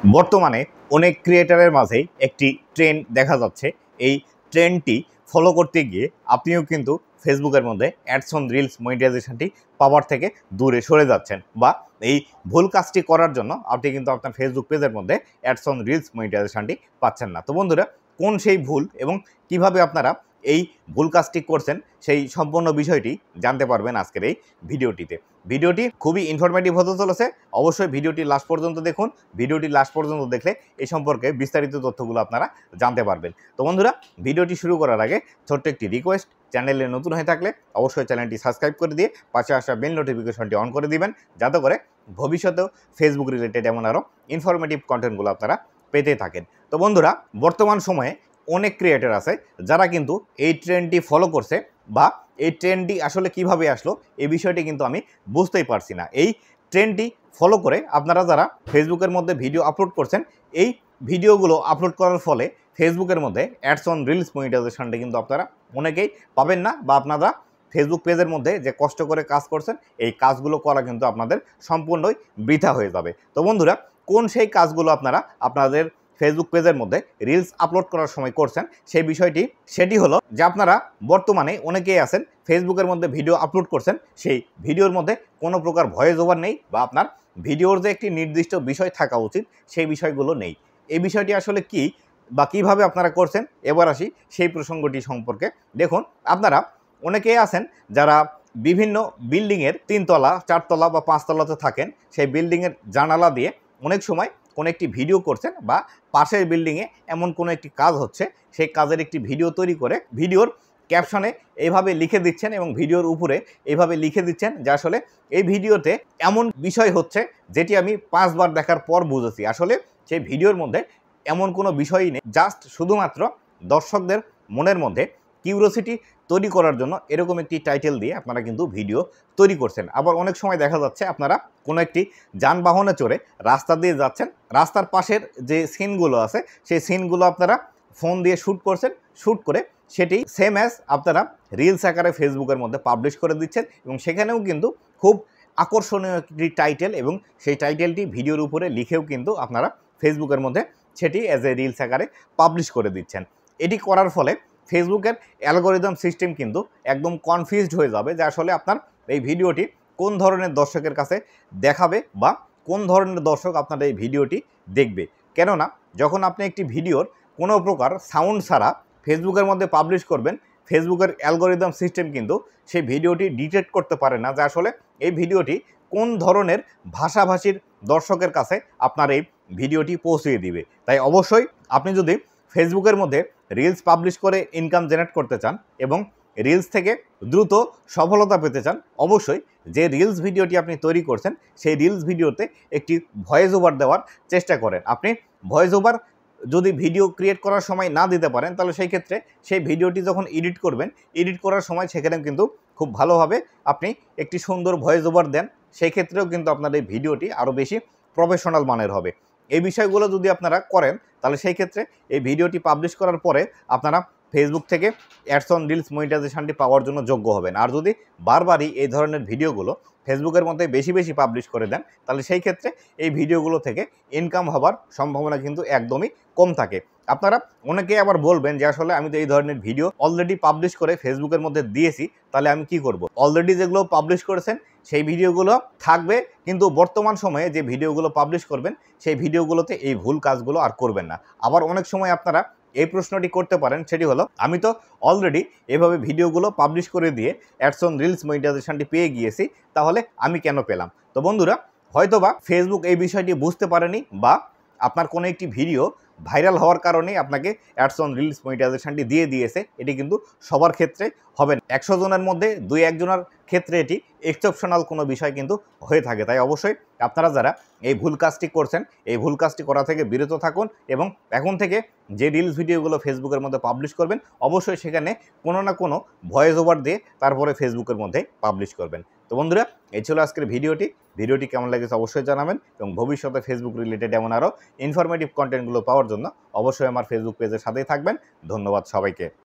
বর্তমানে অনেক ক্রিয়েটারের মাঝেই একটি ট্রেন্ড দেখা যাচ্ছে। এই ট্রেন্ডটি ফলো করতে গিয়ে আপনিও কিন্তু ফেসবুকের মধ্যে অ্যাডস অন রিলস মনিটাইজেশনটি পাওয়ার থেকে দূরে সরে যাচ্ছেন, বা এই ভুল কাজটি করার জন্য আপনি কিন্তু আপনার ফেসবুক পেজের মধ্যে অ্যাডস অন রিলস মনিটাইজেশনটি পাচ্ছেন না। তো বন্ধুরা, কোন সেই ভুল এবং কিভাবে আপনারা এই ভুল কাজটি করছেন সেই সম্পূর্ণ বিষয়টি জানতে পারবেন আজকের এই ভিডিওটিতে। ভিডিওটি খুবই ইনফরমেটিভ হতে চলেছে। অবশ্যই ভিডিওটি লাস্ট পর্যন্ত দেখুন। ভিডিওটি লাস্ট পর্যন্ত দেখলে এই সম্পর্কে বিস্তারিত তথ্যগুলো আপনারা জানতে পারবেন। তো বন্ধুরা, ভিডিওটি শুরু করার আগে ছোট্ট একটি রিকোয়েস্ট, চ্যানেলে নতুন হয়ে থাকলে অবশ্যই চ্যানেলটি সাবস্ক্রাইব করে দিয়ে পাশে আসা বেল নোটিফিকেশনটি অন করে দিবেন, যাতে করে ভবিষ্যতেও ফেসবুক রিলেটেড এমন আরও ইনফরমেটিভ কন্টেন্টগুলো আপনারা পেতে থাকেন। তো বন্ধুরা, বর্তমান সময়ে অনেক ক্রিয়েটর আছে যারা কিন্তু এই ট্রেন্ডটি ফলো করছে, বা এই ট্রেন্ডটি আসলে কিভাবে আসলো এই বিষয়টি কিন্তু আমি বুঝতেই পারছি না। এই ট্রেন্ডটি ফলো করে আপনারা যারা ফেসবুকের মধ্যে ভিডিও আপলোড করছেন, এই ভিডিওগুলো আপলোড করার ফলে ফেসবুকের মধ্যে অ্যাডস অন রিলস মনিটাইজেশনটা কিন্তু আপনারা অনেকেই পাবেন না, বা আপনারা ফেসবুক পেজের মধ্যে যে কষ্ট করে কাজ করছেন এই কাজগুলো করা কিন্তু আপনাদের সম্পূর্ণই বৃথা হয়ে যাবে। তো বন্ধুরা, কোন সেই কাজগুলো আপনারা আপনাদের ফেসবুক পেজের মধ্যে রিলস আপলোড করার সময় করছেন সেই বিষয়টি, সেটি হলো যে আপনারা বর্তমানে অনেকেই আছেন ফেসবুকের মধ্যে ভিডিও আপলোড করছেন, সেই ভিডিওর মধ্যে কোনো প্রকার ভয়েস ওভার নেই, বা আপনার ভিডিওর যে একটি নির্দিষ্ট বিষয় থাকা উচিত সেই বিষয়গুলো নেই। এই বিষয়টি আসলে কি বা কিভাবে আপনারা করছেন, এবার আসি সেই প্রসঙ্গটি সম্পর্কে। দেখুন, আপনারা অনেকেই আছেন যারা বিভিন্ন বিল্ডিংয়ের 3 তলা 4 তলা বা 5 তলাতে থাকেন, সেই বিল্ডিংয়ের জানালা দিয়ে অনেক সময় কোনো একটি ভিডিও করছেন, বা পাশের বিল্ডিংয়ে এমন কোনো একটি কাজ হচ্ছে, সেই কাজের একটি ভিডিও তৈরি করে ভিডিওর ক্যাপশনে এইভাবে লিখে দিচ্ছেন এবং ভিডিওর উপরে এইভাবে লিখে দিচ্ছেন যে আসলে এই ভিডিওতে এমন বিষয় হচ্ছে যেটি আমি 5 বার দেখার পর বুঝেছি। আসলে সেই ভিডিওর মধ্যে এমন কোনো বিষয়ই নেই, জাস্ট শুধুমাত্র দর্শকদের মনের মধ্যে কিউরিওসিটি তৈরি করার জন্য এরকম একটি টাইটেল দিয়ে আপনারা কিন্তু ভিডিও তৈরি করছেন। আবার অনেক সময় দেখা যাচ্ছে আপনারা কোনো একটি যানবাহনে চড়ে রাস্তা দিয়ে যাচ্ছেন, রাস্তার পাশের যে সিনগুলো আছে সেই সিনগুলো আপনারা ফোন দিয়ে শ্যুট করছেন, শ্যুট করে সেটি সেম অ্যাজ আপনারা রিলস আকারে ফেসবুকের মধ্যে পাবলিশ করে দিচ্ছেন, এবং সেখানেও কিন্তু খুব আকর্ষণীয় একটি টাইটেল এবং সেই টাইটেলটি ভিডিওর উপরে লিখেও কিন্তু আপনারা ফেসবুকের মধ্যে সেটি অ্যাজ এ রিলস আকারে পাবলিশ করে দিচ্ছেন। এটি করার ফলে ফেসবুকের অ্যালগোরিদম সিস্টেম কিন্তু একদম কনফিউজড হয়ে যাবে যে আসলে আপনার এই ভিডিওটি কোন ধরনের দর্শকের কাছে দেখাবে, বা কোন ধরনের দর্শক আপনার এই ভিডিওটি দেখবে। কেননা যখন আপনি একটি ভিডিওর কোনো প্রকার সাউন্ড ছাড়া ফেসবুকের মধ্যে পাবলিশ করবেন, ফেসবুকের অ্যালগোরিদম সিস্টেম কিন্তু সেই ভিডিওটি ডিটেক্ট করতে পারে না যে আসলে এই ভিডিওটি কোন ধরনের ভাষাভাষীর দর্শকের কাছে আপনার এই ভিডিওটি পৌঁছিয়ে দিবে। তাই অবশ্যই আপনি যদি ফেসবুকের মধ্যে রিলস পাবলিশ করে ইনকাম জেনারেট করতে চান এবং রিলস থেকে দ্রুত সফলতা পেতে চান, অবশ্যই যে রিলস ভিডিওটি আপনি তৈরি করছেন সেই রিলস ভিডিওতে একটি ভয়েস ওভার দেওয়ার চেষ্টা করেন। আপনি ভয়েস ওভার যদি ভিডিও ক্রিয়েট করার সময় না দিতে পারেন, তাহলে সেই ক্ষেত্রে সেই ভিডিওটি যখন এডিট করবেন, এডিট করার সময় সেখানে কিন্তু খুব ভালোভাবে আপনি একটি সুন্দর ভয়েস ওভার দেন, সেই ক্ষেত্রেও কিন্তু আপনার এই ভিডিওটি আরও বেশি প্রফেশনাল মানের হবে। এই বিষয়গুলো যদি আপনারা করেন, তাহলে সেই ক্ষেত্রে এই ভিডিওটি পাবলিশ করার পরে আপনারা ফেসবুক থেকে অ্যাডস অন রিলস মনিটাইজেশনটি পাওয়ার জন্য যোগ্য হবেন। আর যদি বারবারই এই ধরনের ভিডিওগুলো ফেসবুকের মধ্যে বেশি বেশি পাবলিশ করে দেন, তাহলে সেই ক্ষেত্রে এই ভিডিওগুলো থেকে ইনকাম হবার সম্ভাবনা কিন্তু একদমই কম থাকে। আপনারা অনেকেই আবার বলবেন যে আসলে আমি তো এই ধরনের ভিডিও অলরেডি পাবলিশ করে ফেসবুকের মধ্যে দিয়েছি, তাহলে আমি কি করব? অলরেডি যেগুলো পাবলিশ করেছেন সেই ভিডিওগুলো থাকবে, কিন্তু বর্তমান সময়ে যে ভিডিওগুলো পাবলিশ করবেন সেই ভিডিওগুলোতে এই ভুল কাজগুলো আর করবেন না। আবার অনেক সময় আপনারা এই প্রশ্নটি করতে পারেন, সেটি হলো আমি তো অলরেডি এভাবে ভিডিওগুলো পাবলিশ করে দিয়ে অ্যাডস অন রিলস মনিটাইজেশনটি পেয়ে গিয়েছি, তাহলে আমি কেন পেলাম? তো বন্ধুরা, হয়তোবা ফেসবুক এই বিষয়টি বুঝতে পারেনি, বা আপনার কোনো একটি ভিডিও ভাইরাল হওয়ার কারণেই আপনাকে অ্যাডস অন রিলস মনিটাইজেশনটি দিয়ে দিয়েছে। এটি কিন্তু সবার ক্ষেত্রে হবে না। 100 জনের মধ্যে 2-1 জনের ক্ষেত্রে এটি এক্সেপশনাল কোনো বিষয় কিন্তু হয়ে থাকে। তাই অবশ্যই আপনারা যারা এই ভুল কাজটি করছেন, এই ভুল কাজটি করা থেকে বিরত থাকুন, এবং এখন থেকে যে রিলস ভিডিওগুলো ফেসবুকের মধ্যে পাবলিশ করবেন, অবশ্যই সেখানে কোনো না কোনো ভয়েস ওভার দিয়ে তারপরে ফেসবুকের মধ্যে পাবলিশ করবেন। তো বন্ধুরা, এই ছিল আজকের ভিডিওটি কেমন লেগেছে অবশ্যই জানাবেন, এবং ভবিষ্যতে ফেসবুক রিলেটেড এমন আরও ইনফরমেটিভ কন্টেন্টগুলো পাওয়ার জন্য অবশ্যই আমার ফেসবুক পেজের সাথেই থাকবেন। ধন্যবাদ সবাইকে।